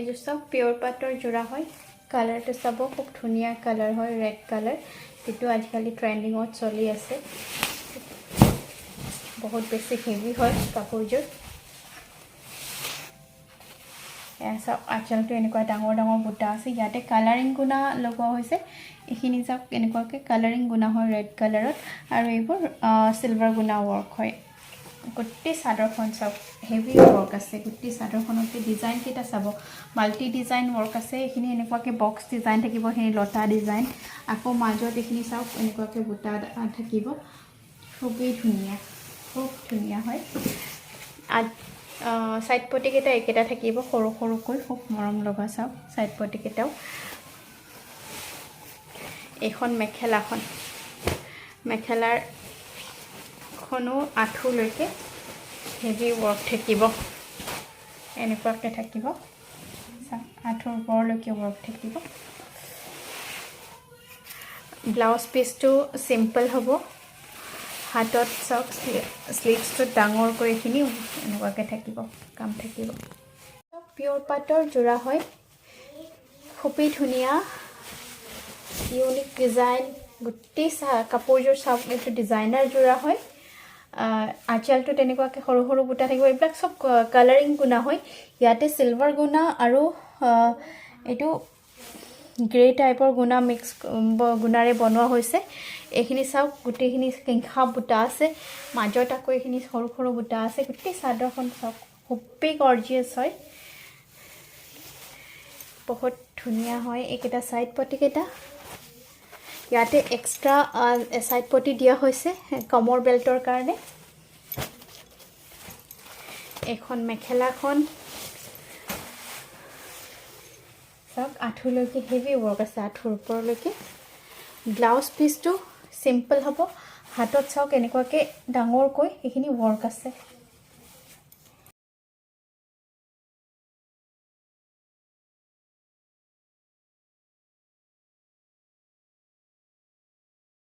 এইযোৰ চাওক পিয়ৰ পাটৰ যোৰা হয় কালাৰটো চাব খুব ধুনীয়া কালাৰ হয় ৰেড কালাৰ যেটো আজিকালি ট্ৰেন্ডিঙত চলি আছে বহুত বেছি হেভি হয় কাপোৰযোৰ এসা আঁচলটো এনেকুৱা ডাঙৰ ডাঙৰ বুটা আছে ইয়াতে কালাৰিং গুণা লগোৱা হৈছে এখিনি চাওক এনেকুৱাকে কালাৰিং গুণা হয় ৰেড কালাৰত আৰু এইবোৰ সিলভাৰ গুণা ওয়াৰ্ক হয় গুটি সাদৰখন চাওক হেভি ওয়াৰ্ক আছে গুটি সাদৰখনতে ডিজাইন কেটা চাব মাল্টি ডিজাইন ওয়াৰ্ক আছে এখিনি এনেকুৱাকে বক্স ডিজাইন থাকিব হে লতা ডিজাইন আকৌ মাজত এখিনি চাওক এনেকুৱাকে বুটা থাকিব খুবই ধুনীয়া হয় সাইড পটি কেটা একেটা থাকিব সৰু সৰুকৈ খুব মৰম লগা চাওক সাইড পটি কেটাও এখন মেখেলাৰ খনো আঠু লৈকে হেভি ওয়াৰ্ক থাকিব এনেকুৱাকে থাকিব আঠুৰ ওপৰলৈকে ওয়াৰ্ক থাকিব ব্লাউজ পিসটো সিম্পল হ'ব হাতত চাওক স্লিভসটো ডাঙৰ কৰি খিনি এনেকুৱাকে থাকিব কাম থাকিব পিয়ৰ পাটৰ যোৰা হয় খুবই ধুনীয়া ইউনিক ডিজাইন গুটি কাপোৰযোৰ চাওক এইটো ডিজাইনাৰ যোৰা হয় আঁচলটো তেনেকুৱাকে সৰু সৰু বুটা থাকিব এইবিলাক সব কালাৰিং গুণা হয় ইয়াতে সিলভাৰ গুণা আৰু এইটো গ্ৰে টাইপৰ গুণা মিক্স গুণাৰে বনোৱা হৈছে এখিনি চাওক গুটিখিনি কিংখা বুটা আছে মাজত আকৌ এখিনি সৰু সৰু বুটা আছে গুটি সাদৰখন চাওক খুবই গৰ্জিয়াস হয় বহুত ধুনীয়া হয় এইকেটা সাইড পটি কেটা ইয়াতে এক্সট্ৰা সাইড পটি দিয়া হৈছে কমৰ বেল্টৰ কাৰণে এখন মেখেলাখন সব আঠুলৈকে হেভি ওয়াৰ্ক আছে আঠুৰ ওপৰলৈকে ব্লাউজ পিসটো সিম্পল হ'ব হাতত চাওক এনেকুৱাকে ডাঙৰকৈ এখিনি ওয়াৰ্ক আছে